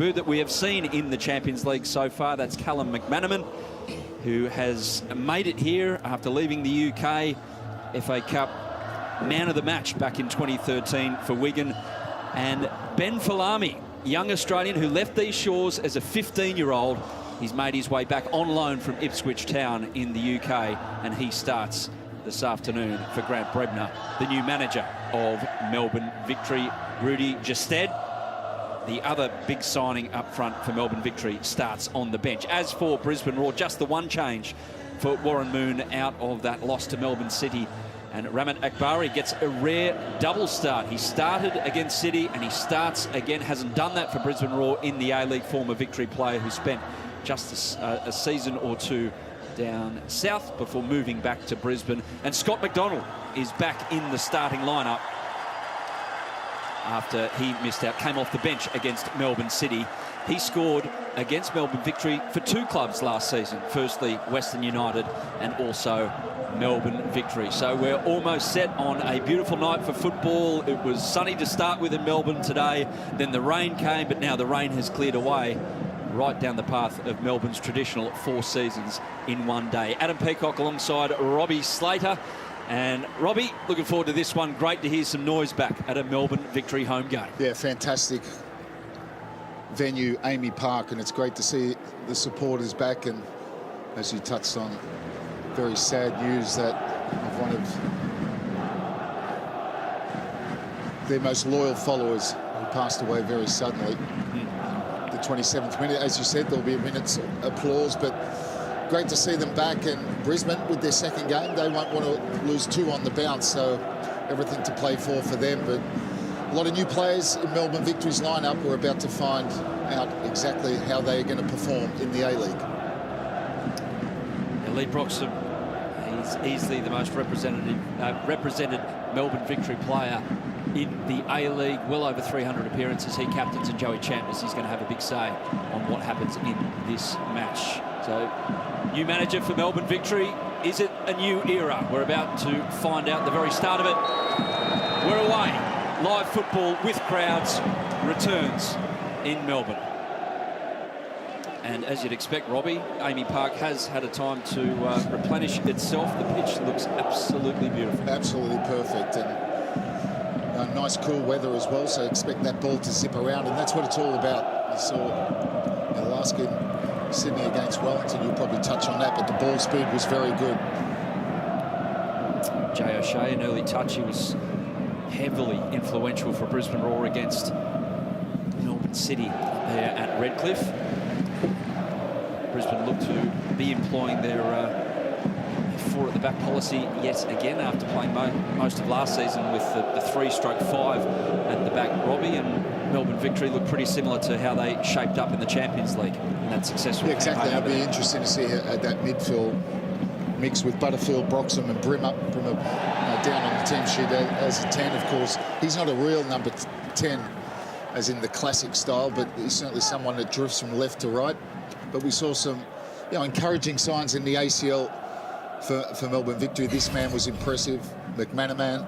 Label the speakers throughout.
Speaker 1: that we have seen in the Champions League so far. That's Callum McManaman, who has made it here after leaving the UK. FA Cup man of the match back in 2013 for Wigan. And Ben Falami, young Australian who left these shores as a 15-year-old. He's made his way back on loan from Ipswich Town in the UK, and he starts this afternoon for Grant Brebner, the new manager of Melbourne Victory. Rudy Gested, the other big signing up front for Melbourne Victory, starts on the bench. As for Brisbane Roar, just the one change for Warren Moon out of that loss to Melbourne City. And Ramat Akbari gets a rare double start. He started against City and he starts again. Hasn't done that for Brisbane Roar in the A-League. Former Victory player who spent just a season or two down south before moving back to Brisbane. And Scott McDonald is back in the starting lineup after he missed out, came off the bench against Melbourne City. He scored against Melbourne Victory for two clubs last season. Firstly, Western United, and also Melbourne Victory. So we're almost set on a beautiful night for football. It was sunny to start with in Melbourne today. Then the rain came, but now the rain has cleared away, right down the path of Melbourne's traditional 4 seasons in one day. Adam Peacock alongside Robbie Slater. And Robbie, looking forward to this one. Great to hear some noise back at a Melbourne Victory home game.
Speaker 2: Yeah, fantastic venue, Amy Park, and it's great to see the supporters back. And as you touched on, very sad news that of one of their most loyal followers who passed away very suddenly. The 27th minute, as you said, there'll be a minute's applause, but great to see them back. And Brisbane, with their second game, they won't want to lose 2 on the bounce, so everything to play for them. But a lot of new players in Melbourne Victory's lineup. We're about to find out exactly how they're going to perform in the A-League.
Speaker 1: Lee Broxham, he's easily the most represented Melbourne Victory player in the A-League. Well over 300 appearances. He captains, and Joey Chambers, he's going to have a big say on what happens in this match. So, new manager for Melbourne Victory. Is it a new era? We're about to find out the very start of it. We're away. Live football with crowds returns in Melbourne. And as you'd expect, Robbie, Amy Park has had a time to replenish itself. The pitch looks absolutely beautiful. Absolutely
Speaker 2: perfect. And nice cool weather as well, so expect that ball to zip around, and that's what it's all about. You saw the last game, Sydney against Wellington, you'll probably touch on that, but the ball speed was very good.
Speaker 1: Jay O'Shea, an early touch. He was heavily influential for Brisbane Roar against Melbourne City there at Redcliffe. Brisbane look to be employing their 4 at the back policy yet again after playing most of last season with the 3/5 at the back. Robbie, and Melbourne Victory look pretty similar to how they shaped up in the Champions League in that successful
Speaker 2: campaign. Exactly, it'll be interesting to see that midfield mix with Butterfield, Broxham and Brimmer down on the team sheet as a 10. Of course, he's not a real number 10 as in the classic style, but he's certainly someone that drifts from left to right. But we saw some encouraging signs in the ACL for Melbourne Victory. This man was impressive. McManaman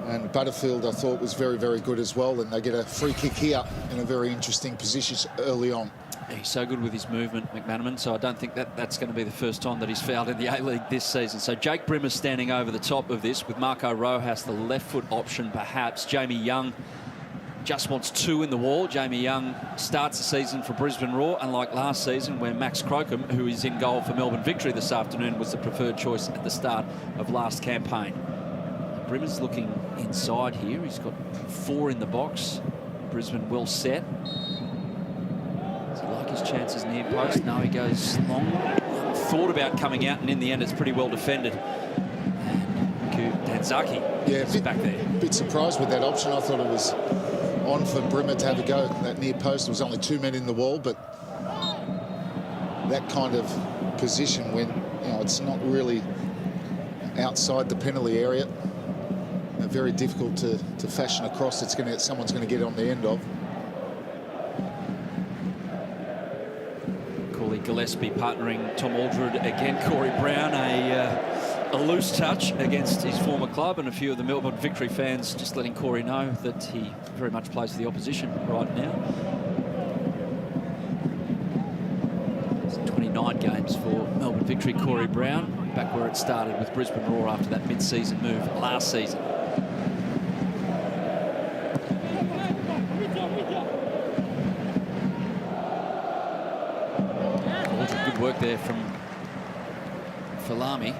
Speaker 2: and Butterfield, I thought, was very, very good as well. And they get a free kick here in a very interesting position early on.
Speaker 1: He's so good with his movement, McManaman, so I don't think that's going to be the first time that he's fouled in the A-League this season. So Jake Brimmer standing over the top of this with Marco Rojas, the left foot option perhaps. Jamie Young just wants 2 in the wall. Jamie Young starts the season for Brisbane Roar, unlike last season where Max Crocombe, who is in goal for Melbourne Victory this afternoon, was the preferred choice at the start of last campaign. Brimmer's looking inside here. He's got 4 in the box. Brisbane well set. Does he like his chances near post? No, he goes long. Thought about coming out, and in the end it's pretty well defended. And Danzaki is back there.
Speaker 2: A bit surprised with that option. I thought it was on for Brimmer to have a go. That near post, there was only 2 men in the wall, but that kind of position when it's not really outside the penalty area, very difficult to fashion across. Someone's going to get on the end of.
Speaker 1: Corey Gillespie partnering Tom Aldred again. Corey Brown, a loose touch against his former club, and a few of the Melbourne Victory fans just letting Corey know that he very much plays for the opposition right now. 9 games for Melbourne Victory. Corey Brown, back where it started with Brisbane Roar after that mid-season move last season. Good work there from Falami.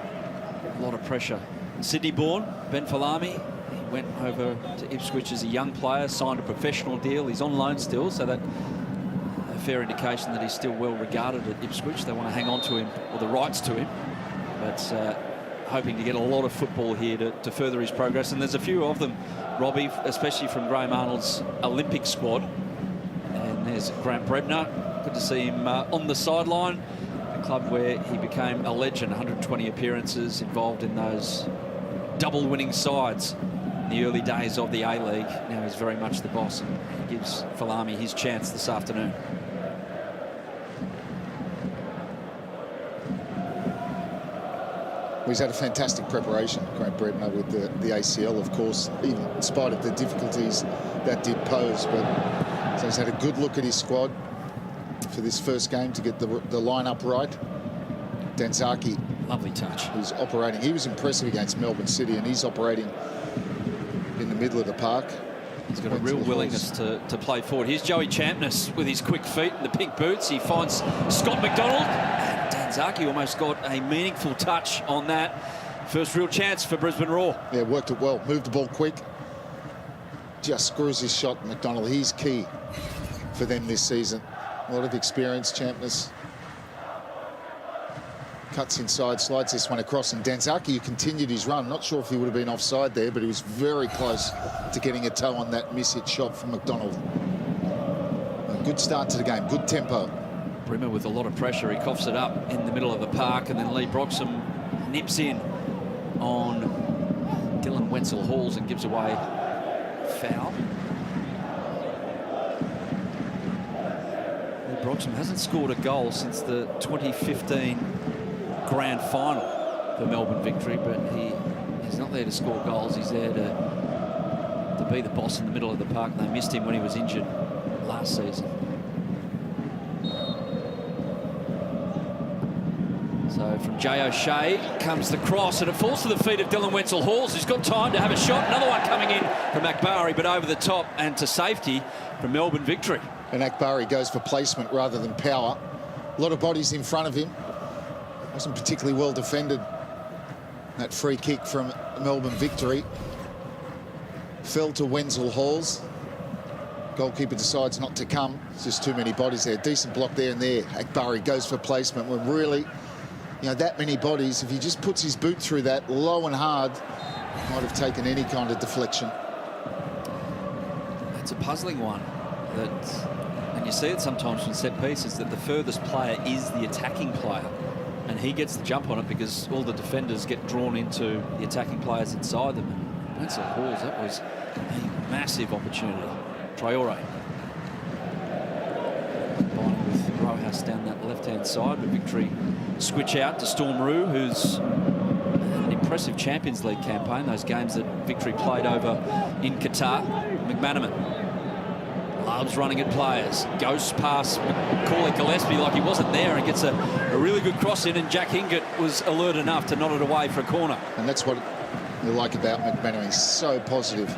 Speaker 1: A lot of pressure. Sydney-born Ben Falami. He went over to Ipswich as a young player, signed a professional deal. He's on loan still, so that a fair indication that he's still well regarded at Ipswich. They want to hang on to him, or the rights to him, but hoping to get a lot of football here to further his progress. And there's a few of them, Robbie, especially from Graham Arnold's Olympic squad. And there's Grant Brebner. Good to see him on the sideline. A club where he became a legend, 120 appearances, involved in those double winning sides in the early days of the A-League. Now he's very much the boss, and he gives Falami his chance this afternoon.
Speaker 2: Well, he's had a fantastic preparation, Grant Brebner, with the ACL, of course, even in spite of the difficulties that did pose. But so he's had a good look at his squad for this first game to get the line-up right. Danzaki,
Speaker 1: lovely touch.
Speaker 2: Who's operating. He was impressive against Melbourne City, and he's operating in the middle of the park.
Speaker 1: He's got a real willingness to play forward. Here's Joey Champness with his quick feet and the pink boots. He finds Scott McDonald. And Danzaki almost got a meaningful touch on that. First real chance for Brisbane Roar.
Speaker 2: Yeah, worked it well. Moved the ball quick. Just screws his shot, McDonald. He's key for them this season. A lot of experience, Champness. Cuts inside, slides this one across, and Danzaki continued his run. Not sure if he would have been offside there, but he was very close to getting a toe on that miss-hit shot from McDonald. A good start to the game, good tempo.
Speaker 1: Brimmer with a lot of pressure. He coughs it up in the middle of the park, and then Lee Broxham nips in on Dylan Wenzel-Halls and gives away foul. Lee Broxham hasn't scored a goal since the 2015 grand final for Melbourne Victory, but he's not there to score goals. He's there to be the boss in the middle of the park. They missed him when he was injured last season. So from Jay O'Shea comes the cross, and it falls to the feet of Dylan Wenzel-Halls, who's got time to have a shot. Another one coming in from Akbari, but over the top and to safety from Melbourne Victory.
Speaker 2: And Akbari goes for placement rather than power. A lot of bodies in front of him. Wasn't particularly well defended. That free kick from Melbourne Victory fell to Wenzel-Halls. Goalkeeper decides not to come. It's just too many bodies there. Decent block there and there. Akbari goes for placement when really, you know, that many bodies, if he just puts his boot through that low and hard, might have taken any kind of deflection.
Speaker 1: It's a puzzling one. And you see it sometimes from set pieces, that the furthest player is the attacking player. And he gets the jump on it because all the defenders get drawn into the attacking players inside them. And Wenzel-Halls, that was a massive opportunity. Traore combining with Rojas down that left-hand side, but Victory switch out to Storm Roo, who's an impressive Champions League campaign. Those games that Victory played over in Qatar. McManaman loves running at players, goes past Macaulay Gillespie like he wasn't there, and gets a really good cross in, and Jack Hingett was alert enough to nod it away for a corner.
Speaker 2: And that's what you like about McManaman. He's so positive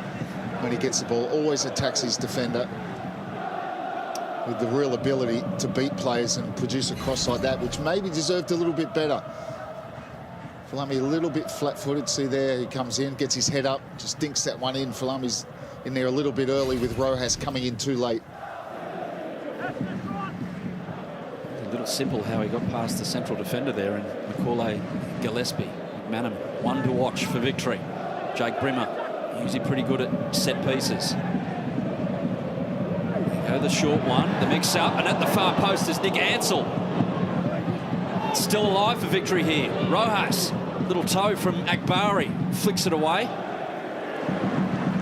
Speaker 2: when he gets the ball, always attacks his defender with the real ability to beat players and produce a cross like that, which maybe deserved a little bit better. Falami a little bit flat-footed. See there, he comes in, gets his head up, just dinks that one in. Falami's in there a little bit early with Rojas coming in too late.
Speaker 1: A little simple how he got past the central defender there, and Macaulay Gillespie. McManaman, one to watch for Victory. Jake Brimmer, usually pretty good at set pieces. There you go, the short one, the mix-up, and at the far post is Nick Ansell. Still alive for Victory here. Rojas, little toe from Akbari, flicks it away.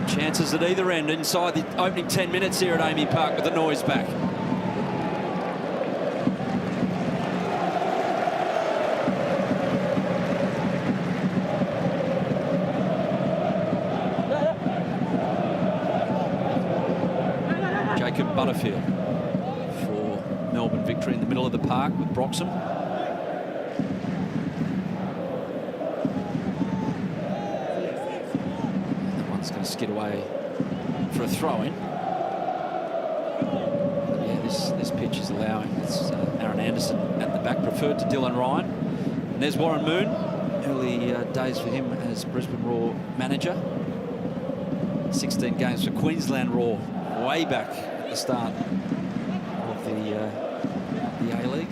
Speaker 1: Chances at either end inside the opening 10 minutes here at Amy Park with the noise back. Jacob Butterfield for Melbourne Victory in the middle of the park with Broxham. skid away for a throw-in. Yeah, this pitch is allowing. It's Aaron Anderson at the back, preferred to Dylan Ryan. And there's Warren Moon. Early days for him as Brisbane Roar manager. 16 games for Queensland Roar, way back at the start of the A-League.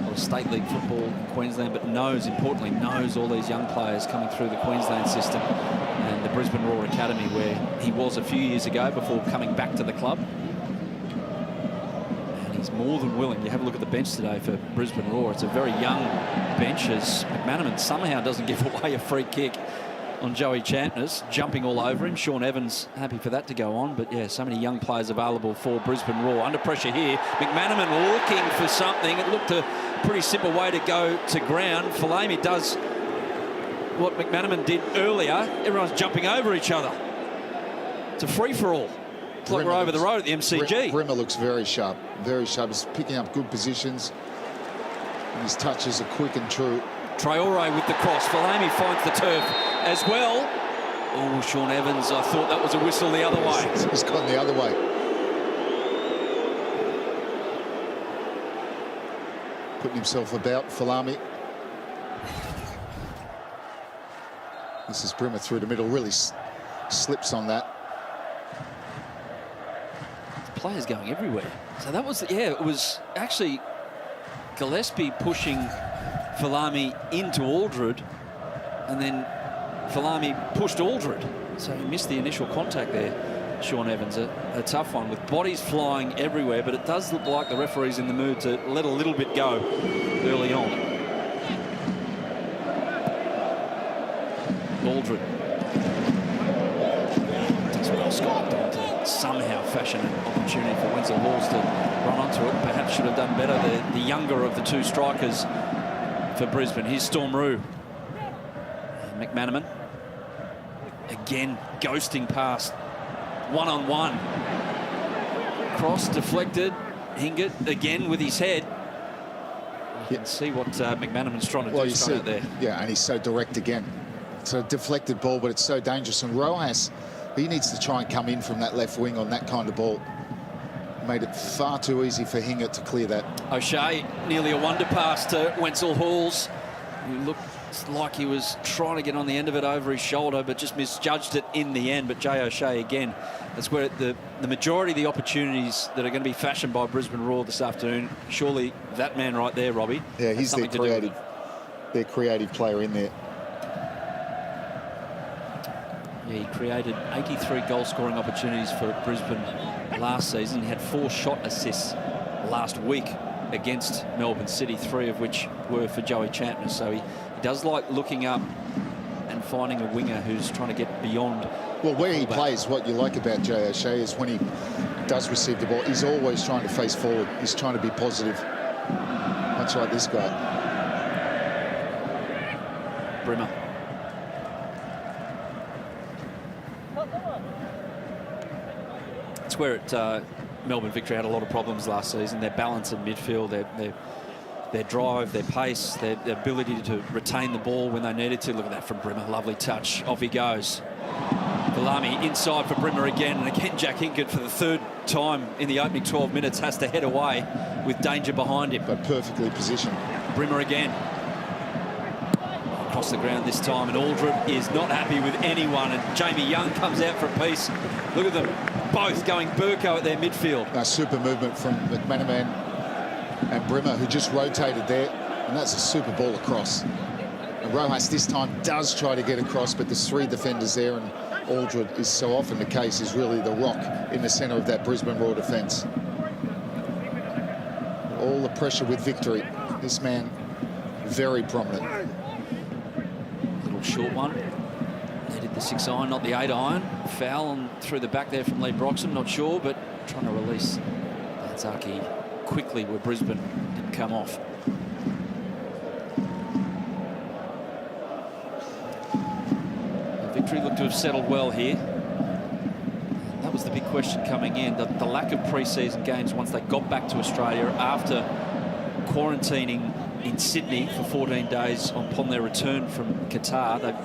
Speaker 1: Or State League football in Queensland, but importantly knows all these young players coming through the Queensland system and the Brisbane Roar Academy, where he was a few years ago before coming back to the club. And he's more than willing. You have a look at the bench today for Brisbane Roar. It's a very young bench, as McManaman somehow doesn't give away a free kick on Joey Champness, jumping all over him. Sean Evans happy for that to go on, but yeah, so many young players available for Brisbane Roar. Under pressure here, McManaman looking for something. It looked a pretty simple way to go to ground. Falami does what McManaman did earlier. Everyone's jumping over each other. It's a free-for-all. It's like we're over the road at the MCG.
Speaker 2: Brimmer looks very sharp, very sharp. He's picking up good positions. And his touches are quick and true.
Speaker 1: Traore with the cross. Falami finds the turf as well. Oh, Sean Evans, I thought that was a whistle the other way.
Speaker 2: He's gone the other way. Putting himself about, Falami. This is Brimmer through the middle, really slips on that.
Speaker 1: The players going everywhere. So that was, yeah, it was actually Gillespie pushing Falami into Aldred, and then Falami pushed Aldred. So he missed the initial contact there, Sean Evans. A tough one with bodies flying everywhere, but it does look like the referee's in the mood to let a little bit go early on. Aldred does well, Scott, to somehow fashion an opportunity for Wenzel Halls to run onto it. Perhaps should have done better. The younger of the two strikers for Brisbane. Here's Storm Roo. McManaman again ghosting past, one-on-one. Cross deflected. Hingett again with his head. You can see what McManaman's trying to do out there.
Speaker 2: Yeah, and he's so direct again. It's a deflected ball, but it's so dangerous. And Rojas, he needs to try and come in from that left wing on that kind of ball. Made it far too easy for Hingett to clear that.
Speaker 1: O'Shea, nearly a wonder pass to Wenzel Halls, who looked like he was trying to get on the end of it over his shoulder, but just misjudged it in the end. But Jay O'Shea, again, that's where the majority of the opportunities that are going to be fashioned by Brisbane Roar this afternoon, surely that man right there, Robbie.
Speaker 2: Yeah, he's their creative player in there.
Speaker 1: Yeah, he created 83 goal-scoring opportunities for Brisbane last season. He had 4 shot assists last week against Melbourne City, 3 of which were for Joey Champness. So he does like looking up and finding a winger who's trying to get beyond.
Speaker 2: Well, where he plays, what you like about Jay O'Shea is when he does receive the ball, he's always trying to face forward. He's trying to be positive. Much like this guy.
Speaker 1: Brimmer. It's where Melbourne Victory had a lot of problems last season. Their balance in midfield, their drive, their pace, their ability to retain the ball when they needed to. Look at that from Brimmer. Lovely touch. Off he goes. Falami inside for Brimmer again. And again, Jack Hingett for the 3rd time in the opening 12 minutes has to head away with danger behind him.
Speaker 2: But perfectly positioned.
Speaker 1: Brimmer again. Across the ground this time. And Aldred is not happy with anyone. And Jamie Young comes out for a piece. Look at them both going Burko at their midfield.
Speaker 2: A super movement from McManaman and Brimmer, who just rotated there, and that's a super ball across. And Rojas this time does try to get across, but there's 3 defenders there, and Aldred is so often the case, is really the rock in the centre of that Brisbane Roar defence. All the pressure with Victory. This man, very prominent.
Speaker 1: Little short one. Needed the 6-iron, not the 8-iron. Foul on through the back there from Lee Broxham, not sure, but trying to release Zaki quickly where Brisbane didn't come off. Victory looked to have settled well here. That was the big question coming in, the lack of pre-season games once they got back to Australia after quarantining in Sydney for 14 days upon their return from Qatar. They've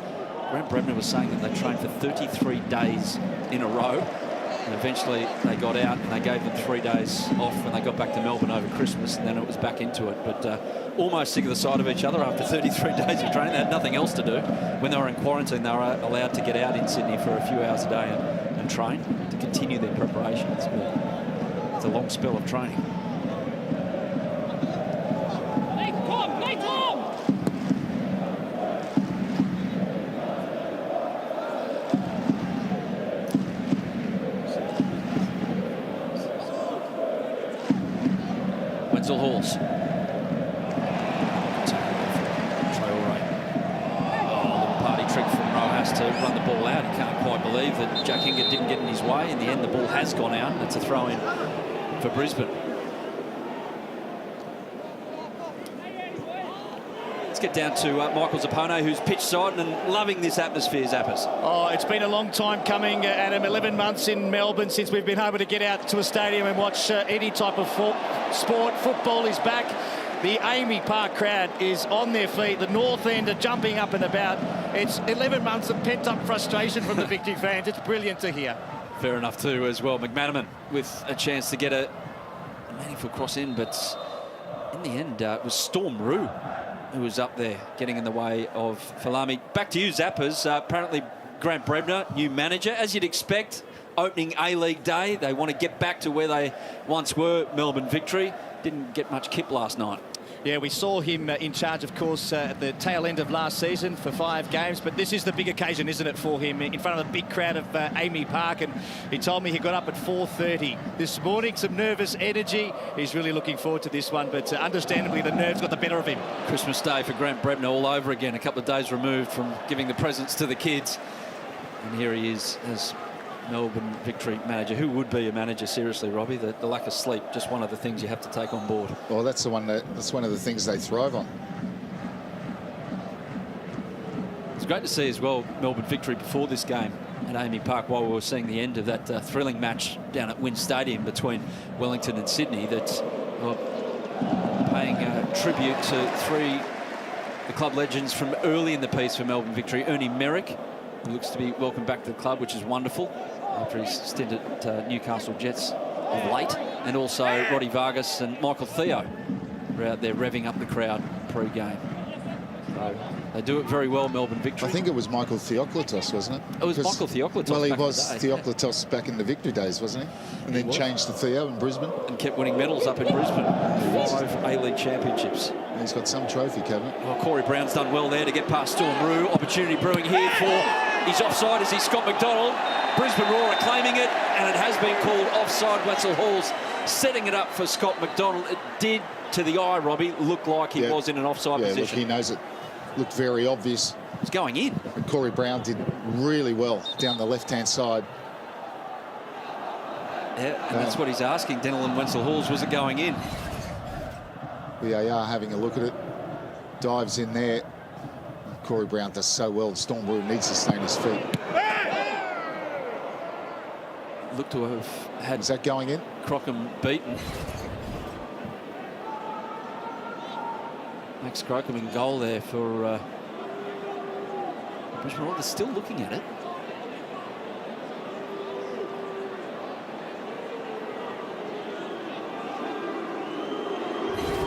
Speaker 1: Grant Brebner was saying that they trained for 33 days in a row. And eventually they got out and they gave them 3 days off when they got back to Melbourne over Christmas, and then it was back into it. But almost sick of the sight of each other after 33 days of training. They had nothing else to do. When they were in quarantine, they were allowed to get out in Sydney for a few hours a day and train to continue their preparations. But it's a long spell of training. Halls. Party trick from Rojas to run the ball out. He can't quite believe that Jack Inga didn't get in his way. In the end, the ball has gone out, and it's a throw in for Brisbane. Let's get down to Michael Zappone, who's pitch side and loving this atmosphere, Zappers.
Speaker 3: Oh, it's been a long time coming, Adam. 11 months in Melbourne since we've been able to get out to a stadium and watch any type of sport. Football is back. The Amy Park crowd is on their feet. The North End are jumping up and about. It's 11 months of pent-up frustration from the Victory fans. It's brilliant to hear.
Speaker 1: Fair enough too as well. McManaman with a chance to get a meaningful cross in, but in the end it was Storm Roo who was up there getting in the way of Falami. Back to you, Zappers. Apparently Grant Brebner, new manager, as you'd expect. Opening A-League day, they want to get back to where they once were, Melbourne Victory. Didn't get much kip last night.
Speaker 3: Yeah, we saw him in charge, of course, at the tail end of last season for 5 games. But this is the big occasion, isn't it, for him, in front of the big crowd of Amy Park. And he told me he got up at 4:30 this morning. Some nervous energy. He's really looking forward to this one. But understandably, the nerves got the better of him.
Speaker 1: Christmas Day for Grant Brebner all over again. A couple of days removed from giving the presents to the kids. And here he is as Melbourne Victory manager. Who would be a manager, seriously, Robbie? The lack of sleep, just one of the things you have to take on board.
Speaker 2: Well, that's one of the things they thrive on.
Speaker 1: It's great to see as well Melbourne Victory before this game at Amy Park, while we were seeing the end of that thrilling match down at Wynn Stadium between Wellington and Sydney, that paying tribute to 3 the club legends from early in the piece for Melbourne Victory. Ernie Merrick, who looks to be welcomed back to the club, which is wonderful after his stint at Newcastle Jets of late, and also Roddy Vargas and Michael Theo were out there revving up the crowd pre-game. So they do it very well, Melbourne Victory.
Speaker 2: I think it was Michael Theoklitos, wasn't it?
Speaker 1: It was Michael Theoklitos.
Speaker 2: Well, he
Speaker 1: back
Speaker 2: was
Speaker 1: in the day.
Speaker 2: Theoklitos back in the Victory days, wasn't he? And then changed to Theo in Brisbane.
Speaker 1: And kept winning medals up in Brisbane. 5 A-League championships.
Speaker 2: And he's got some trophy cabinet.
Speaker 1: Well, Corey Brown's done well there to get past Storm Roo. Opportunity brewing here for his offside as he's Scott McDonald. Brisbane Roar are claiming it, and it has been called offside. Wetzel Halls setting it up for Scott McDonald. It did, to the eye, Robbie, look like he was in an offside position.
Speaker 2: Look, he knows it. Looked very obvious.
Speaker 1: It's going in.
Speaker 2: And Corey Brown did really well down the left-hand side.
Speaker 1: Yeah, and that's what he's asking, Dennell and Wetzel Halls. Was it going in?
Speaker 2: VAR having a look at it. Dives in there. Corey Brown does so well. Storm Roo needs to stay on his feet.
Speaker 1: Looked to have had...
Speaker 2: Is that going in?
Speaker 1: Crockham beaten. Max Crockham in goal there for Brisbane Roar. They're still looking at it.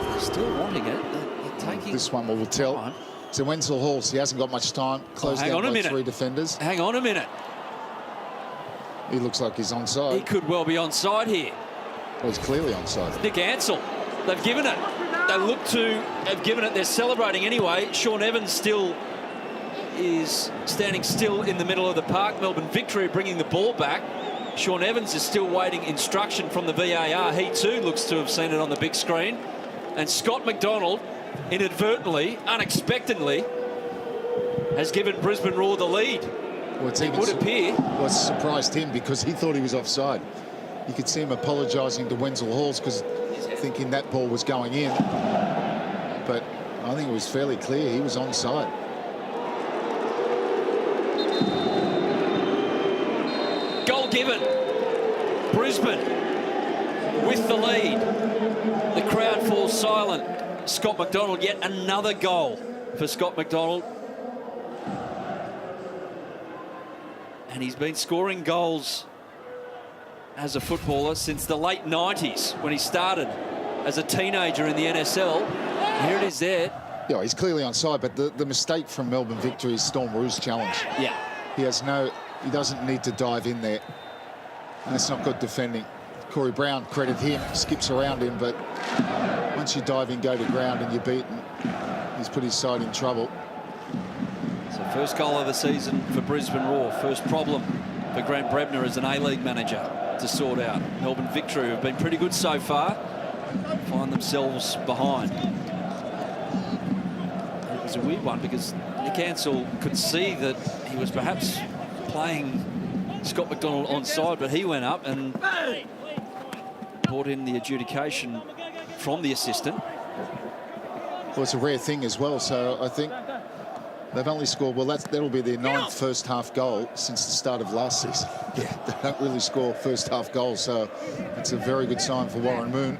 Speaker 1: They're still wanting it. They're taking...
Speaker 2: This one will tell.
Speaker 1: Time.
Speaker 2: So Wetzel Halls, he hasn't got much time. Closed down by 3 defenders.
Speaker 1: Hang on a minute.
Speaker 2: He looks like he's onside.
Speaker 1: He could well be onside here.
Speaker 2: Well, he's clearly onside.
Speaker 1: Nick Ansell. They've given it. They look to have given it. They're celebrating anyway. Sean Evans still is standing still in the middle of the park. Melbourne Victory bringing the ball back. Sean Evans is still waiting instruction from the VAR. He too looks to have seen it on the big screen. And Scott McDonald, inadvertently, unexpectedly, has given Brisbane Roar the lead.
Speaker 2: Well,
Speaker 1: it would appear.
Speaker 2: Well, it surprised him because he thought he was offside. You could see him apologising to Wetzel Halls because thinking that ball was going in. But I think it was fairly clear he was onside.
Speaker 1: Goal given. Brisbane with the lead. The crowd falls silent. Scott McDonald, yet another goal for Scott McDonald. And he's been scoring goals as a footballer since the late 90s when he started as a teenager in the NSL. Here it is there.
Speaker 2: Yeah, he's clearly onside, but the mistake from Melbourne Victory is Storm Roo's challenge.
Speaker 1: Yeah.
Speaker 2: He doesn't need to dive in there. And that's not good defending. Corey Brown, credit him, skips around him, but once you dive in, go to ground and you're beaten, he's put his side in trouble.
Speaker 1: So first goal of the season for Brisbane Roar. First problem for Grant Brebner as an A-League manager to sort out. Melbourne Victory have been pretty good so far. Find themselves behind. It was a weird one because Nick Ansell could see that he was perhaps playing Scott McDonald onside, but he went up and brought in the adjudication from the assistant.
Speaker 2: Well, it's a rare thing as well, so I think they've only scored, well, that'll be their 9th first half goal since the start of last season. Yeah, they don't really score first half goals, so it's a very good sign for Warren Moon.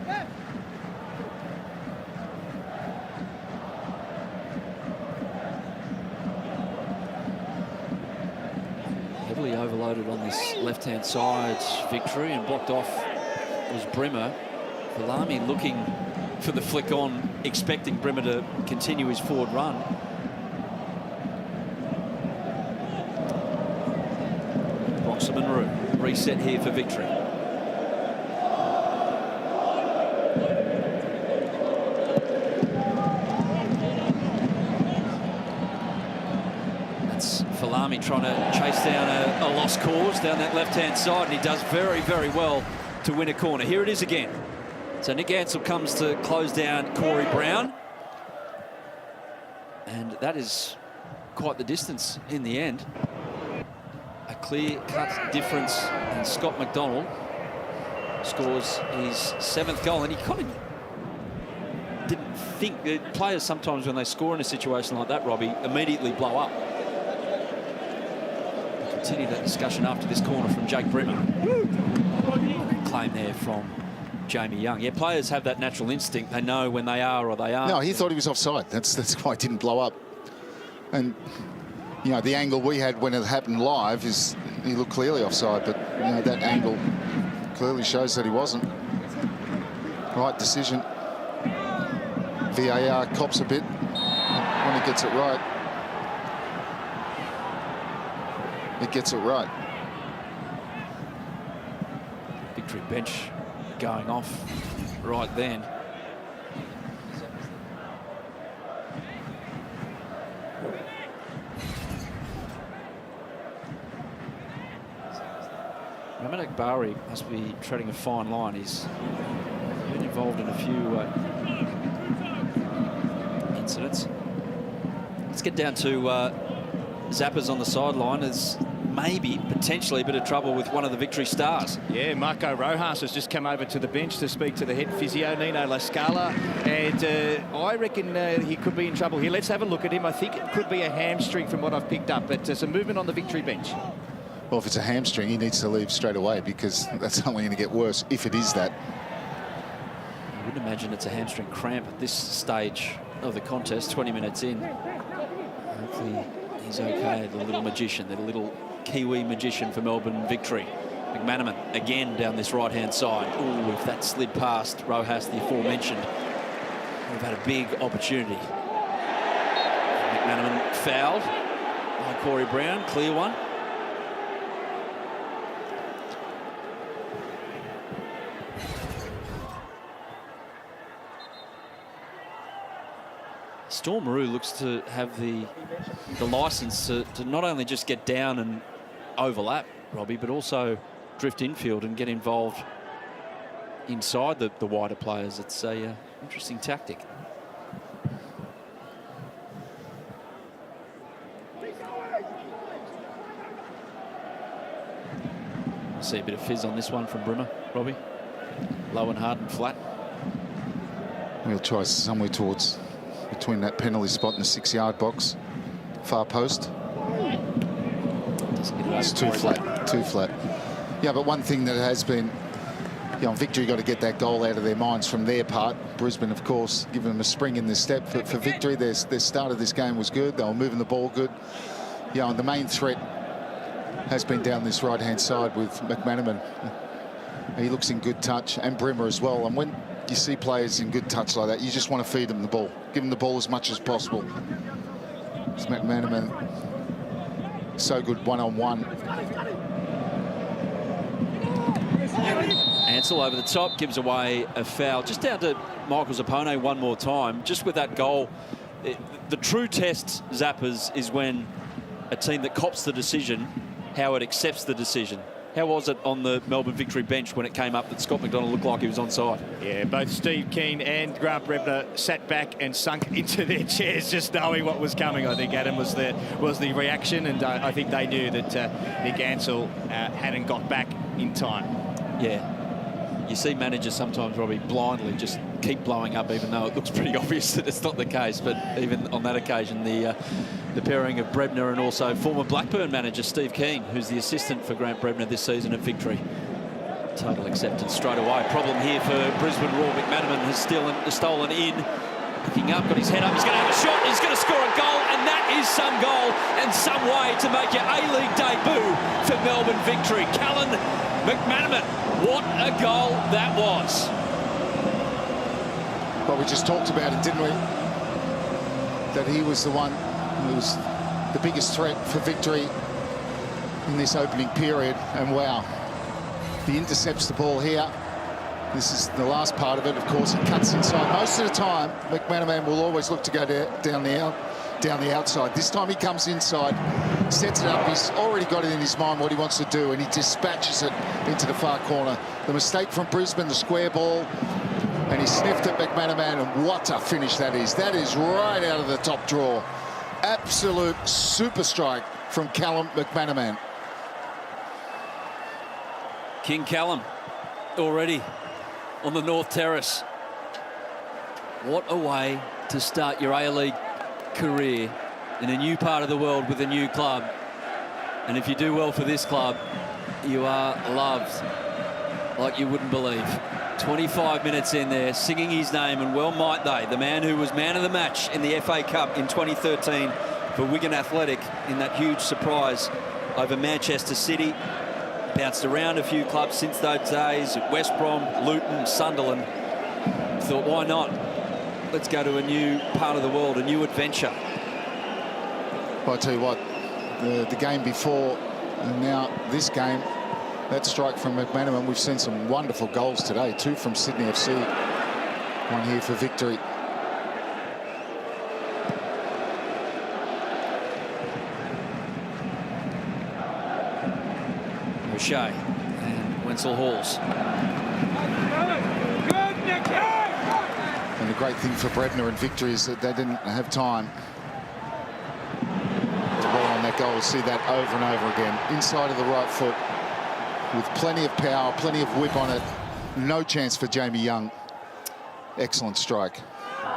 Speaker 1: Heavily overloaded on this left-hand side, Victory, and blocked off was Brimmer. Falami looking for the flick on, expecting Brimmer to continue his forward run. Broxham and Rue reset here for Victory. That's Falami trying to chase down a lost cause down that left-hand side, and he does very, very well to win a corner. Here it is again. So Nick Ansell comes to close down Corey Brown. And that is quite the distance in the end. A clear-cut difference, and Scott McDonald scores his 7th goal. And he kind of didn't think that players sometimes when they score in a situation like that, Robbie, immediately blow up. We'll continue that discussion after this corner from Jake Brimmer. Claim there from Jamie Young. Yeah, players have that natural instinct. They know when they are or they aren't.
Speaker 2: No, he thought he was offside. That's why it didn't blow up. And, you know, the angle we had when it happened live is he looked clearly offside, but, you know, that angle clearly shows that he wasn't. Right decision. VAR cops a bit when he gets it right. It gets it right.
Speaker 1: Victory bench going off right then. Ramadak Bari must be treading a fine line. He's been involved in a few incidents. Let's get down to Zappa's on the sideline. There's maybe potentially a bit of trouble with one of the Victory stars.
Speaker 3: Yeah, Marco Rojas has just come over to the bench to speak to the head physio, Nino Lascala, and I reckon he could be in trouble here. Let's have a look at him. I think it could be a hamstring from what I've picked up, but some movement on the Victory bench.
Speaker 2: Well, if it's a hamstring, he needs to leave straight away because that's only going to get worse if it is that.
Speaker 1: I wouldn't imagine it's a hamstring cramp at this stage of the contest, 20 minutes in. Hopefully he's okay, the little magician, the little Kiwi magician for Melbourne Victory. McManaman again down this right-hand side. Oh, if that slid past Rojas, the aforementioned, we've had a big opportunity. And McManaman fouled by Corey Brown, clear one. Storm Roo looks to have the licence to not only just get down and overlap, Robbie, but also drift infield and get involved inside the wider players. It's a interesting tactic. See a bit of fizz on this one from Brimmer, Robbie. Low and hard and flat.
Speaker 2: We'll try somewhere towards between that penalty spot and the 6-yard box. Far post. It's too flat, too flat. Yeah, but one thing that has been, you know, Victory got to get that goal out of their minds from their part. Brisbane, of course, giving them a spring in this step. For Victory, their start of this game was good. They were moving the ball good. You know, and the main threat has been down this right-hand side with McManaman. He looks in good touch, and Brimmer as well. And when you see players in good touch like that, you just want to feed them the ball. Give them the ball as much as possible. It's McManaman, so good one-on-one.
Speaker 1: Ansell over the top, gives away a foul. Just down to Michael Zappone one more time. Just with that goal, the true test, Zappers, is when a team that cops the decision, how it accepts the decision. How was it on the Melbourne Victory bench when it came up that Scott McDonald looked like he was onside?
Speaker 3: Yeah, both Steve Keane and Grant Brebner sat back and sunk into their chairs just knowing what was coming. I think, Adam, was the reaction, and I think they knew that Nick Ansell hadn't got back in time.
Speaker 1: Yeah. You see managers sometimes, Robbie, blindly just keep blowing up, even though it looks pretty obvious that it's not the case. But even on that occasion, the pairing of Brebner and also former Blackburn manager Steve Keane, who's the assistant for Grant Brebner this season at Victory. Total acceptance straight away. Problem here for Brisbane. Roar McManaman has stolen in. Picking up, got his head up, he's going to have a shot, he's going to score a goal, and that is some goal and some way to make your A-League debut for Melbourne Victory. Callan McManaman, what a goal that was.
Speaker 2: Well, we just talked about it, didn't we? That he was the one who was the biggest threat for Victory in this opening period, and wow, he intercepts the ball here. This is the last part of it, of course. He cuts inside. Most of the time, McManaman will always look to go down the outside. This time he comes inside, sets it up. He's already got it in his mind what he wants to do, and he dispatches it into the far corner. The mistake from Brisbane, the square ball, and he sniffed at McManaman, and what a finish that is. That is right out of the top drawer. Absolute super strike from Callum McManaman.
Speaker 1: King Callum already on the North Terrace. What a way to start your A-League career in a new part of the world with a new club. And if you do well for this club, you are loved like you wouldn't believe. 25 minutes in there, singing his name, and well might they. The man who was man of the match in the FA Cup in 2013 for Wigan Athletic in that huge surprise over Manchester City. Bounced around a few clubs since those days at West Brom, Luton, Sunderland. Thought, why not? Let's go to a new part of the world, a new adventure.
Speaker 2: Well, I tell you what, the game before and now this game, that strike from McManaman, we've seen some wonderful goals today, two from Sydney FC, one here for Victory.
Speaker 1: O'Shea and Wenzel Halls.
Speaker 2: And the great thing for Brebner and Victory is that they didn't have time to roll on that goal. We'll see that over and over again. Inside of the right foot with plenty of power, plenty of whip on it. No chance for Jamie Young. Excellent strike.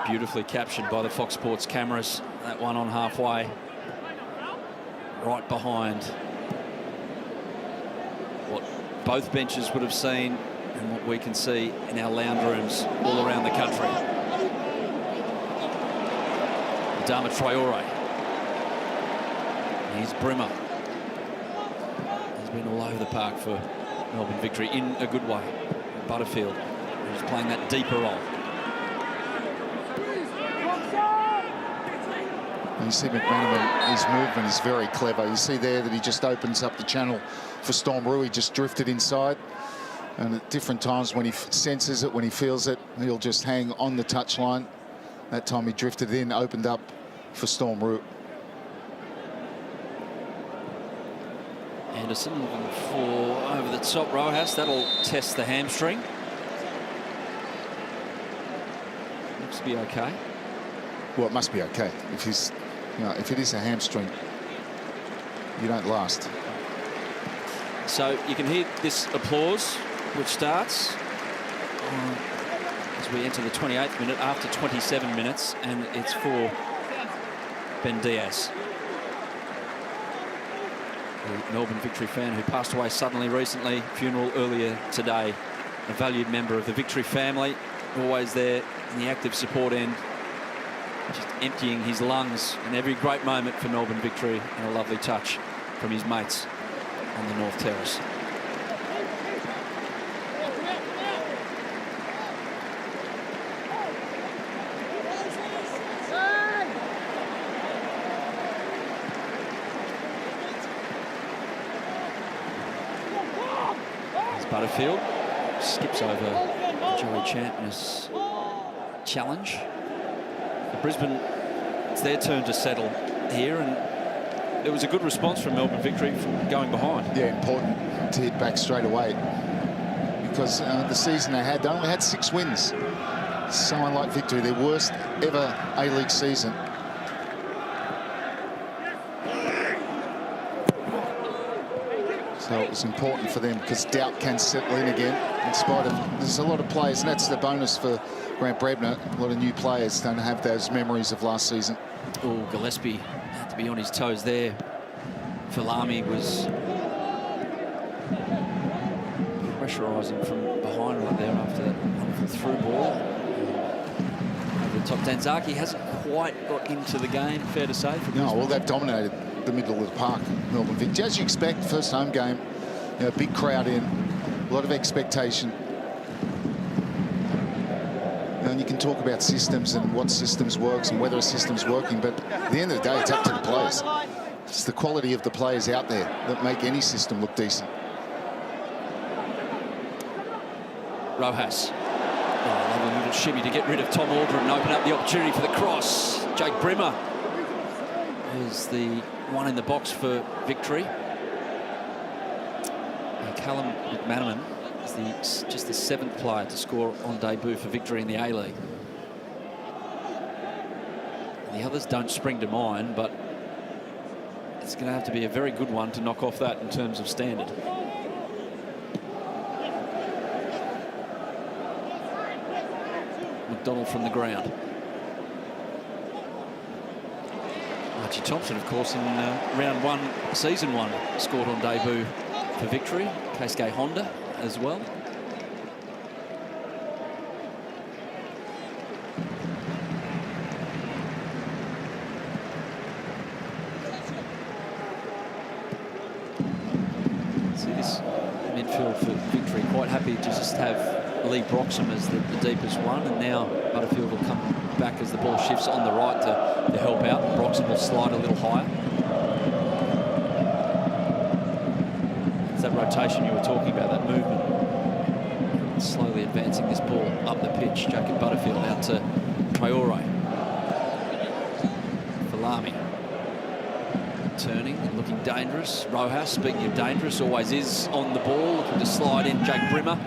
Speaker 1: Beautifully captured by the Fox Sports cameras. That one on halfway. Right behind what both benches would have seen and what we can see in our lounge rooms all around the country. Adama Traore. Here's Brimmer. He's been all over the park for Melbourne Victory in a good way. Butterfield, who's playing that deeper role.
Speaker 2: And you see McManaman, his movement is very clever. You see there that he just opens up the channel for Storm Rue. He just drifted inside. And at different times when he senses it, when he feels it, he'll just hang on the touchline. That time he drifted in, opened up for Storm Rue.
Speaker 1: Anderson looking for over the top. Rojas, that'll test the hamstring. Looks to be okay.
Speaker 2: Well, it must be okay. If he's, if it is a hamstring, you don't last.
Speaker 1: So you can hear this applause, which starts as we enter the 28th minute after 27 minutes, and it's for Ben Diaz, the Melbourne Victory fan who passed away suddenly recently. Funeral earlier today. A valued member of the Victory family, always there in the active support end, just emptying his lungs in every great moment for Melbourne Victory, and a lovely touch from his mates on the North Terrace. As Butterfield skips over Joey Champness challenge. For Brisbane, it's their turn to settle here, and it was a good response from Melbourne Victory from going behind.
Speaker 2: Yeah, important to hit back straight away, because the season they only had 6 wins. So unlike Victory, their worst ever A-League season. So it was important for them, because doubt can settle in again, in spite of, there's a lot of players, and that's the bonus for Grant Brebner. A lot of new players don't have those memories of last season.
Speaker 1: Oh, Gillespie had to be on his toes there. Falami was pressurising from behind right there after that wonderful through ball. Over the top, Danzaki hasn't quite got into the game, fair to say.
Speaker 2: No, well, they've dominated the middle of the park, Melbourne Victory. As you expect, first home game, you know, big crowd in, a lot of expectation. And you can talk about systems and what systems works and whether a system's working, but at the end of the day, it's up to the players. It's the quality of the players out there that make any system look decent.
Speaker 1: Rojas. Oh, lovely little shimmy to get rid of Tom Aldrin and open up the opportunity for the cross. Jake Brimmer is the one in the box for Victory. And Callum McManaman is just the 7th player to score on debut for Victory in the A-League. The others don't spring to mind, but it's going to have to be a very good one to knock off that in terms of standard. McDonald from the ground. Archie Thompson, of course, in round 1, season 1, scored on debut for Victory. Keisuke Honda as well. See this midfield for Victory, quite happy to just have Lee Broxham as the deepest one, and now Butterfield will come back as the ball shifts on the right to help out. Broxham will slide a little higher. It's that rotation you were talking about, that movement. Slowly advancing this ball up the pitch. Jacob Butterfield out to Traore. Falami. Turning and looking dangerous. Rojas, speaking of dangerous, always is on the ball, looking to slide in Jake Brimmer.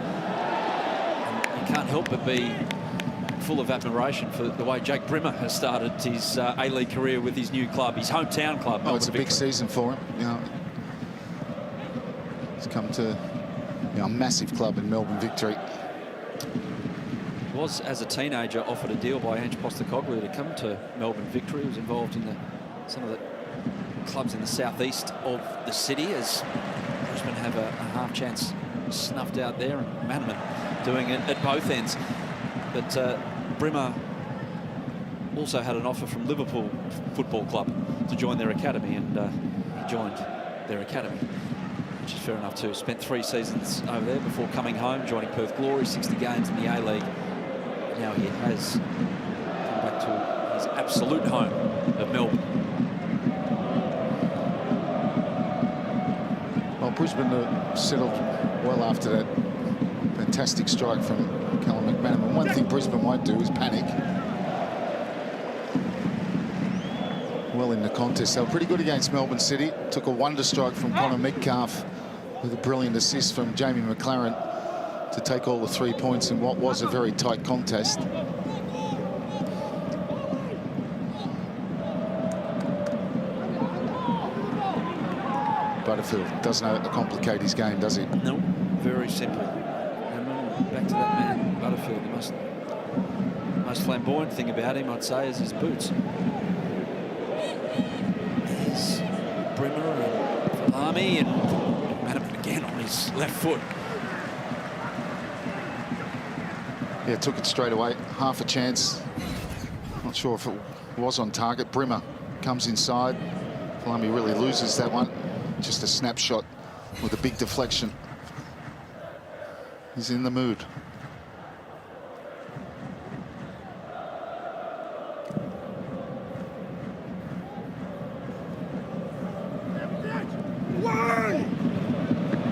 Speaker 1: Can't help but be full of admiration for the way Jake Brimmer has started his A-League career with his new club, his hometown club.
Speaker 2: Oh, it's a big season for him. You know, he's come to a massive club in Melbourne Victory.
Speaker 1: Was, as a teenager, offered a deal by Ange Postecoglou to come to Melbourne Victory. He was involved in some of the clubs in the southeast of the city, as Brisbane have a half chance snuffed out there, and Manaman doing it at both ends. But Brimmer also had an offer from Liverpool Football Club to join their academy, and he joined their academy, which is fair enough too. Spent 3 seasons over there before coming home, joining Perth Glory, 60 games in the A-League. Now he has come back to his absolute home of Melbourne.
Speaker 2: Well, Brisbane settled well after that fantastic strike from Callum McManaman. One thing Brisbane won't do is panic. Well in the contest. They were pretty good against Melbourne City. Took a wonder strike from Connor Metcalf with a brilliant assist from Jamie McLaren to take all the 3 points in what was a very tight contest. Butterfield doesn't complicate his game, does he?
Speaker 1: No, very simple. And back to that man, Butterfield. The most flamboyant thing about him, I'd say, is his boots. There's Brimmer and Falami, and Manaman again on his left foot.
Speaker 2: Yeah, took it straight away. Half a chance. Not sure if it was on target. Brimmer comes inside. Falami really loses that one. Just a snapshot with a big deflection. He's in the mood.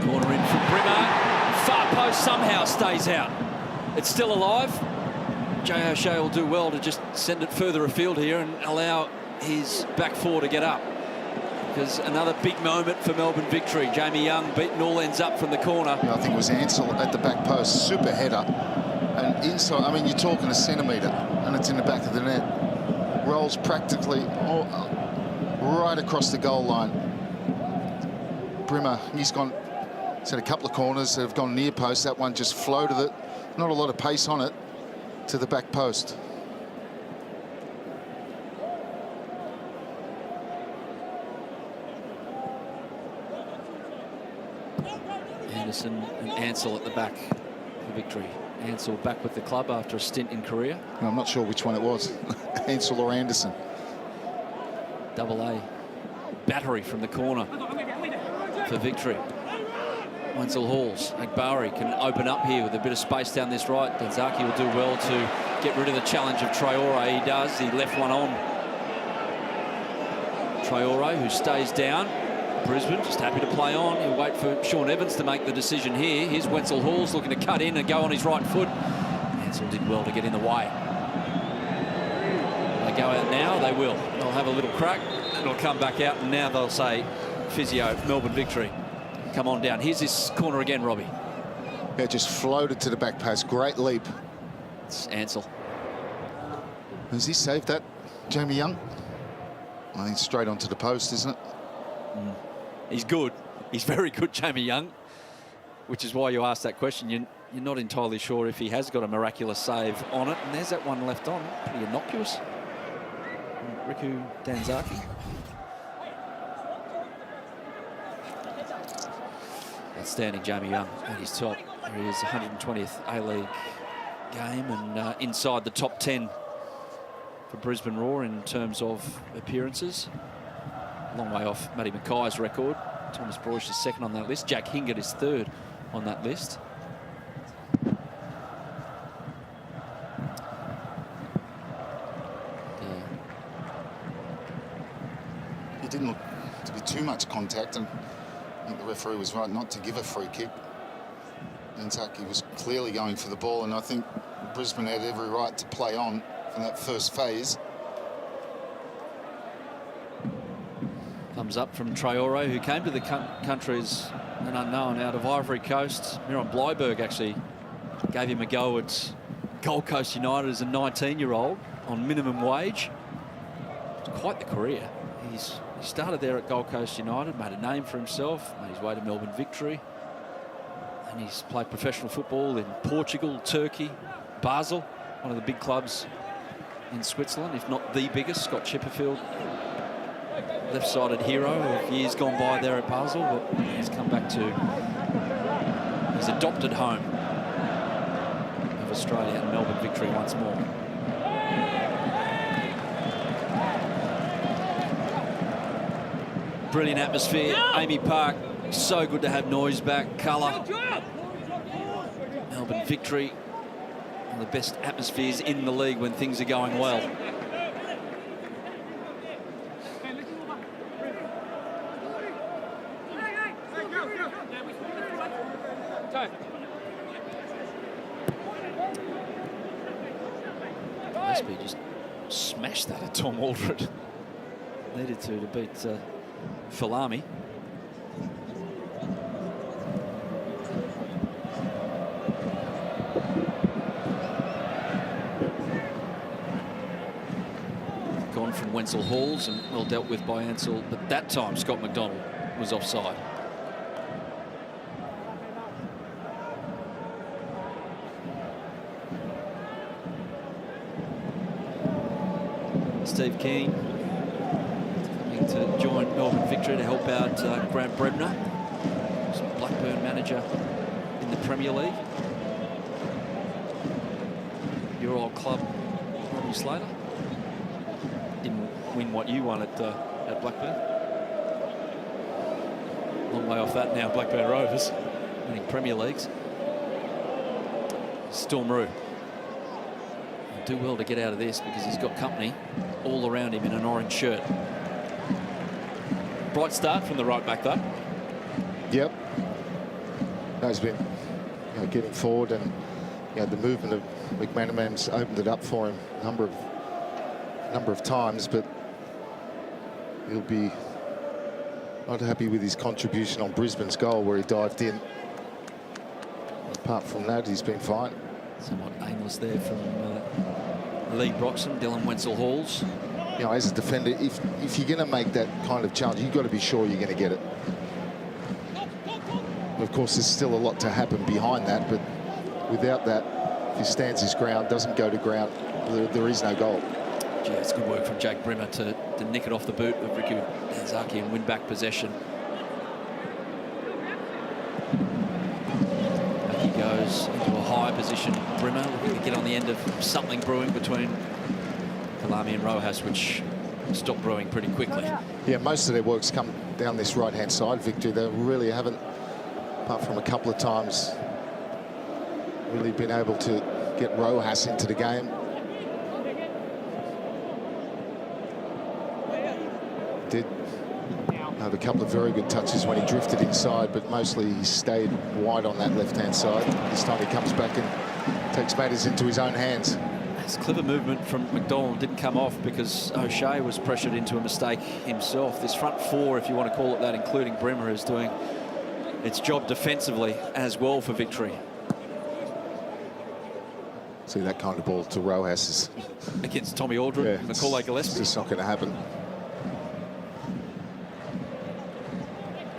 Speaker 1: Corner in from Brimmer. Far post somehow stays out. It's still alive. Jay O'Shea will do well to just send it further afield here and allow his back four to get up. Because another big moment for Melbourne victory. Jamie Young beaten all ends up from the corner.
Speaker 2: I think it was Ansell at the back post. Super header. And inside, I mean, you're talking a centimetre and it's in the back of the net. Rolls practically right across the goal line. Brimmer, he's had a couple of corners that have gone near post. That one just floated it. Not a lot of pace on it to the back post.
Speaker 1: Anderson and Ansell at the back for victory. Ansell back with the club after a stint in Korea.
Speaker 2: I'm not sure which one it was, Ansell or Anderson.
Speaker 1: Double A battery from the corner for victory. Wenzel Halls. Agbari can open up here with a bit of space down this right. Danzaki will do well to get rid of the challenge of Traore. He does. He left one on. Traore, who stays down. Brisbane just happy to play on. He'll wait for Sean Evans to make the decision here. Here's Wenzel Halls looking to cut in and go on his right foot. Ansell did well to get in the way. They go out now, they will. They'll have a little crack, and it'll come back out, and now they'll say, physio, Melbourne victory. Come on down. Here's this corner again, Robbie.
Speaker 2: Yeah, just floated to the back post. Great leap.
Speaker 1: It's Ansell.
Speaker 2: Has he saved that, Jamie Young? I think straight onto the post, isn't it?
Speaker 1: He's good. He's very good, Jamie Young, which is why you asked that question. You're not entirely sure if he has got a miraculous save on it. And there's that one left on. Pretty innocuous. Riku Danzaki. Outstanding, Jamie Young at his top. There he is, 120th A-League game and inside the top 10 for Brisbane Roar in terms of appearances. A long way off Matty Mackay's record. Thomas Broish is second on that list. Jack Hingert is third on that list.
Speaker 2: It didn't look to be too much contact, and I think the referee was right not to give a free kick. Danzaki was clearly going for the ball, and I think Brisbane had every right to play on from that first phase.
Speaker 1: Thumbs up from Traore, who came to the country as an unknown out of Ivory Coast. Miron Bleiberg actually gave him a go at Gold Coast United as a 19-year-old on minimum wage. It's quite the career. He started there at Gold Coast United, made a name for himself, made his way to Melbourne victory. And he's played professional football in Portugal, Turkey, Basel, one of the big clubs in Switzerland, if not the biggest. Scott Chipperfield, left-sided hero of years gone by there at Basel, but he's come back to his adopted home of Australia and Melbourne victory once more. Brilliant atmosphere, Amy Park. So good to have noise back, colour. Melbourne victory. One of the best atmospheres in the league when things are going well. Gillespie just smashed that at Tom Aldred. Needed to beat Falami. Gone from Wenzel Halls and well dealt with by Ansell, but that time Scott McDonald was offside. Steve Keane to join Melbourne victory to help out Grant Brebner, Blackburn manager in the Premier League. Your old club, Robbie Slater. Didn't win what you won at Blackburn. Long way off that now, Blackburn Rovers winning Premier Leagues. Storm Roo do well to get out of this because he's got company all around him in an orange shirt. Bright start from the right back though.
Speaker 2: Yep. No, he's been getting forward, and the movement of McManaman's opened it up for him a number of times, but he'll be not happy with his contribution on Brisbane's goal where he dived in. Apart from that, he's been fine.
Speaker 1: Somewhat aimless there from Lee Broxham, Dylan Wenzel-Halls.
Speaker 2: As a defender, if you're going to make that kind of challenge, you've got to be sure you're going to get it. Of course, there's still a lot to happen behind that, but without that, if he stands his ground, doesn't go to ground, there is no goal.
Speaker 1: Yeah, it's good work from Jake Brimmer to nick it off the boot of Riku Danzaki and win back possession. Back he goes into a high position. Brimmer looking to get on the end of something brewing between Kalami and Rojas, which stopped brewing pretty quickly.
Speaker 2: Yeah, most of their work's come down this right-hand side, Victor. They really haven't, apart from a couple of times, really been able to get Rojas into the game. Did have a couple of very good touches when he drifted inside, but mostly he stayed wide on that left-hand side. This time he comes back and takes matters into his own hands.
Speaker 1: It's clever movement from McDonald, didn't come off because O'Shea was pressured into a mistake himself. This front four, if you want to call it that, including Brimmer, is doing its job defensively as well for victory.
Speaker 2: See that kind of ball to Rojas is
Speaker 1: against Tommy Aldred, Macaulay Gillespie.
Speaker 2: It's just not going to happen.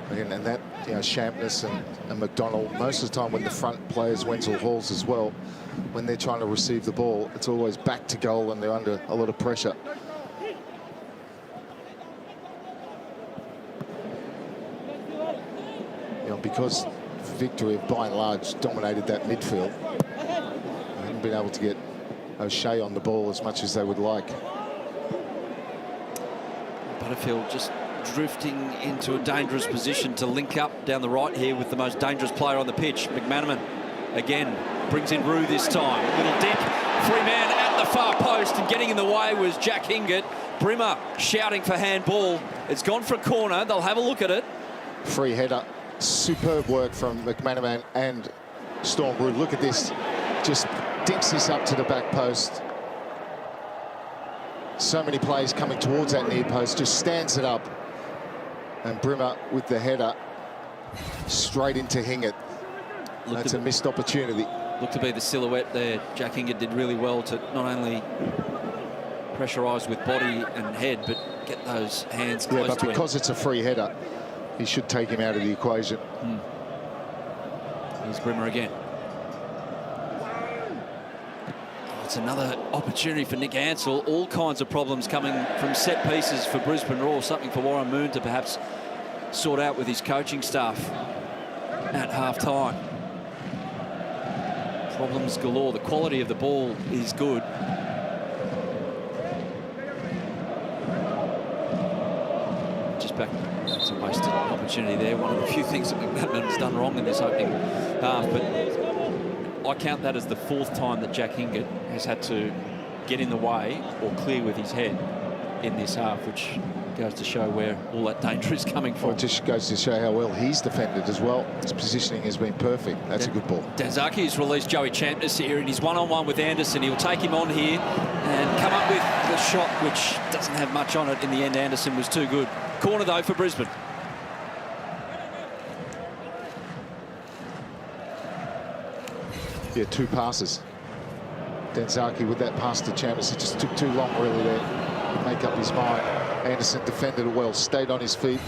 Speaker 2: And that, Shampness and McDonald, most of the time when the front players, Wenzel-Halls as well, when they're trying to receive the ball, it's always back to goal and they're under a lot of pressure. Because Victory have by and large dominated that midfield, they haven't been able to get O'Shea on the ball as much as they would like.
Speaker 1: Butterfield just drifting into a dangerous position to link up down the right here with the most dangerous player on the pitch. McManaman again brings in Roo this time. Little dip, free man at the far post, and getting in the way was Jack Hingett. Brimmer shouting for handball. It's gone for a corner. They'll have a look at it.
Speaker 2: Free header. Superb work from McManaman and Storm Roo. Look at this. Just dinks this up to the back post. So many players coming towards that near post. Just stands it up. And Brimmer with the header straight into Hingett. That's a missed opportunity.
Speaker 1: Looked to be the silhouette there. Jack Hingett did really well to not only pressurise with body and head, but get those hands close to him.
Speaker 2: But because it's a free header, he should take him out of the equation.
Speaker 1: Here's Brimmer again. It's another opportunity for Nick Ansell. All kinds of problems coming from set pieces for Brisbane Roar. Something for Warren Moon to perhaps sort out with his coaching staff at half-time. Problems galore. The quality of the ball is good. Just back. That's a wasted opportunity there. One of the few things that McManaman's done wrong in this opening half. But I count that as the fourth time that Jack Hingett has had to get in the way or clear with his head in this half, which goes to show where all that danger is coming from.
Speaker 2: Well, it just goes to show how well he's defended as well. His positioning has been perfect. That's a good ball.
Speaker 1: Danzaki has released Joey Champness here, and he's one-on-one with Anderson. He'll take him on here and come up with the shot, which doesn't have much on it. In the end, Anderson was too good. Corner, though, for Brisbane.
Speaker 2: Yeah, two passes. Danzaki with that pass to Champness. It just took too long, really, there to make up his mind. Anderson defended it well, stayed on his feet.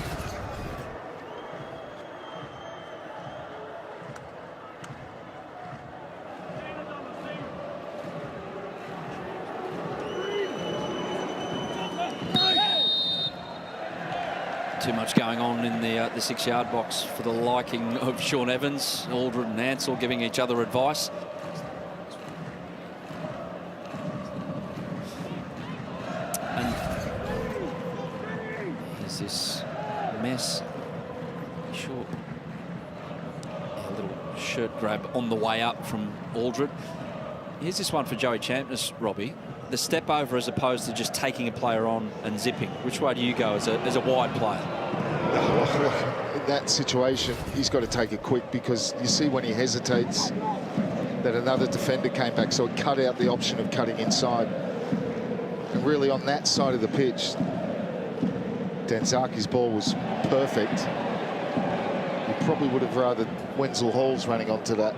Speaker 1: Too much going on in the 6-yard box for the liking of Sean Evans. Aldred and Ansell giving each other advice. And here's this mess. sure. Yeah, a little shirt grab on the way up from Aldred. Here's this one for Joey Champness, Robbie. The step over as opposed to just taking a player on and zipping. Which way do you go as a wide player?
Speaker 2: In that situation, he's got to take it quick, because you see when he hesitates that another defender came back, so it cut out the option of cutting inside. And really on that side of the pitch, Danzaki's ball was perfect. You probably would have rather Wenzel Hall's running onto that.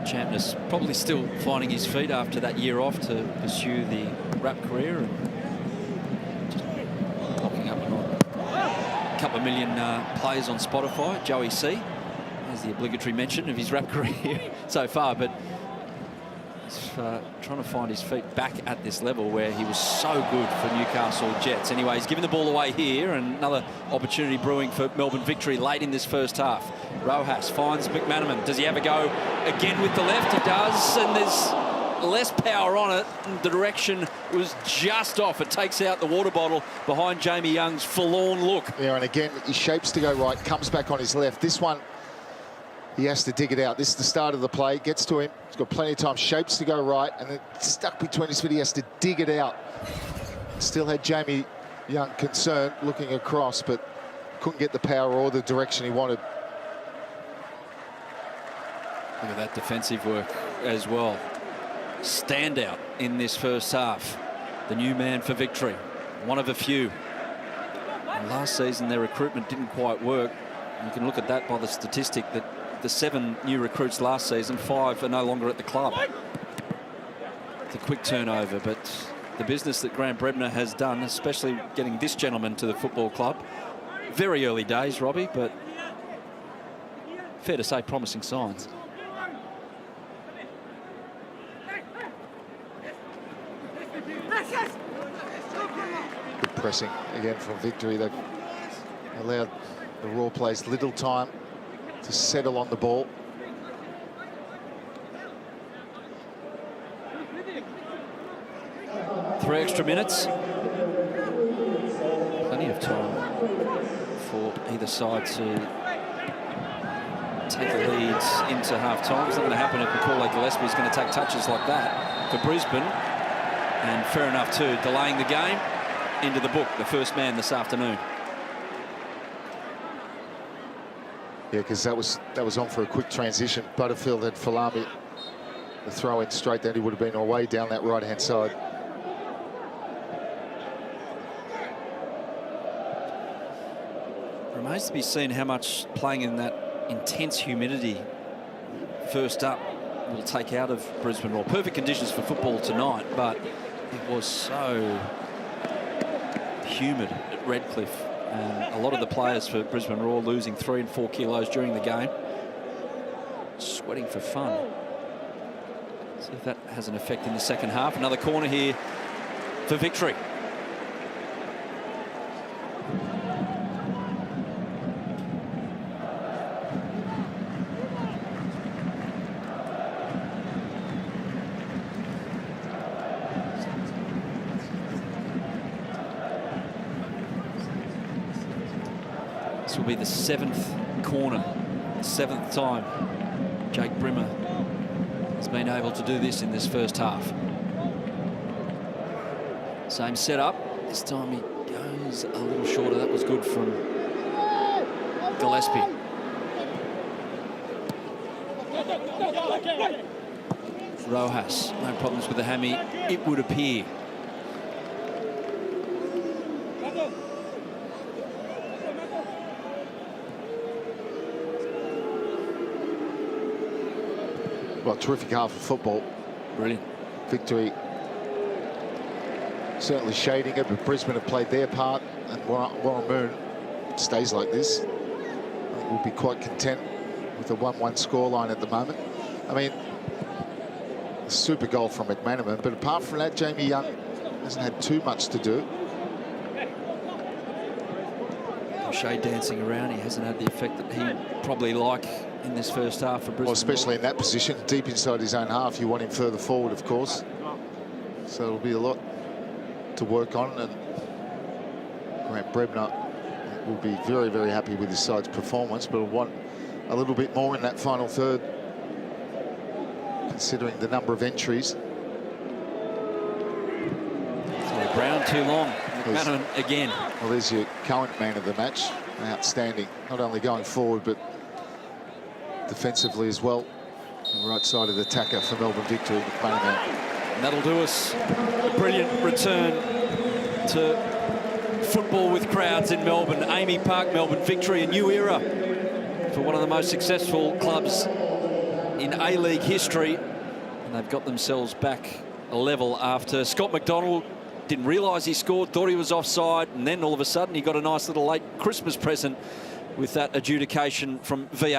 Speaker 1: Champness probably still finding his feet after that year off to pursue the rap career, and just locking up a couple of million plays on Spotify. Joey C has the obligatory mention of his rap career so far, but he's trying to find his feet back at this level where he was so good for Newcastle Jets. Anyway, he's given the ball away here, and another opportunity brewing for Melbourne Victory late in this first half. Rojas finds McManaman. Does he have a go again with the left? He does, and there's less power on it. The direction was just off. It takes out the water bottle behind Jamie Young's forlorn look.
Speaker 2: Yeah, and again, he shapes to go right, comes back on his left. This one, he has to dig it out. This is the start of the play. Gets to him. He's got plenty of time. Shapes to go right, and it's stuck between his feet. He has to dig it out. Still had Jamie Young concerned looking across, but couldn't get the power or the direction he wanted.
Speaker 1: Look at that defensive work as well. Standout in this first half. The new man for Victory. One of a few. And last season, their recruitment didn't quite work. You can look at that by the statistic that the 7 new recruits last season, 5 are no longer at the club. It's a quick turnover, but the business that Grant Brebner has done, especially getting this gentleman to the football club, very early days, Robbie, but fair to say promising signs.
Speaker 2: Good pressing again from Victory. They've allowed the Raw players little time to settle on the ball.
Speaker 1: Three extra minutes. Plenty of time for either side to take the leads into half-time. It's not going to happen if Macaulay Gillespie is going to take touches like that for Brisbane. And fair enough too, delaying the game into the book, the first man this afternoon.
Speaker 2: Yeah, because that was on for a quick transition. Butterfield had Falami. The throw in straight there, he would have been away down that right-hand side.
Speaker 1: Remains to be seen how much playing in that intense humidity first up will take out of Brisbane Roar. Perfect conditions for football tonight, but it was so humid at Redcliffe. And a lot of the players for Brisbane Roar losing 3 and 4 kilos during the game. Sweating for fun. See if that has an effect in the second half. Another corner here for Victory. This will be the 7th corner, 7th time Jake Brimmer has been able to do this in this first half. Same setup. This time he goes a little shorter. That was good from Gillespie. Rojas, no problems with the hammy, it would appear.
Speaker 2: Well, terrific half of football.
Speaker 1: Brilliant.
Speaker 2: Victory certainly shading it, but Brisbane have played their part, and Warramoon stays like this. I think we'll be quite content with a 1-1 scoreline at the moment. I mean, a super goal from McManaman, but apart from that, Jamie Young hasn't had too much to do.
Speaker 1: Shea dancing around, he hasn't had the effect that he'd probably like in this first half for Brisbane.
Speaker 2: Well, especially in that position, deep inside his own half, you want him further forward, of course. So it'll be a lot to work on, and Grant Brebner will be very, very happy with his side's performance, but will want a little bit more in that final third, considering the number of entries.
Speaker 1: So Brown too long. McManaman again.
Speaker 2: Well, there's your current man of the match. Outstanding, not only going forward, but defensively as well. The right side of the attacker for Melbourne victory, McManaman.
Speaker 1: And that'll do us. A brilliant return to football with crowds in Melbourne. Amy Park, Melbourne victory, a new era for one of the most successful clubs in A-League history. And they've got themselves back a level after Scott McDonald didn't realise he scored, thought he was offside, and then all of a sudden he got a nice little late Christmas present with that adjudication from VAR.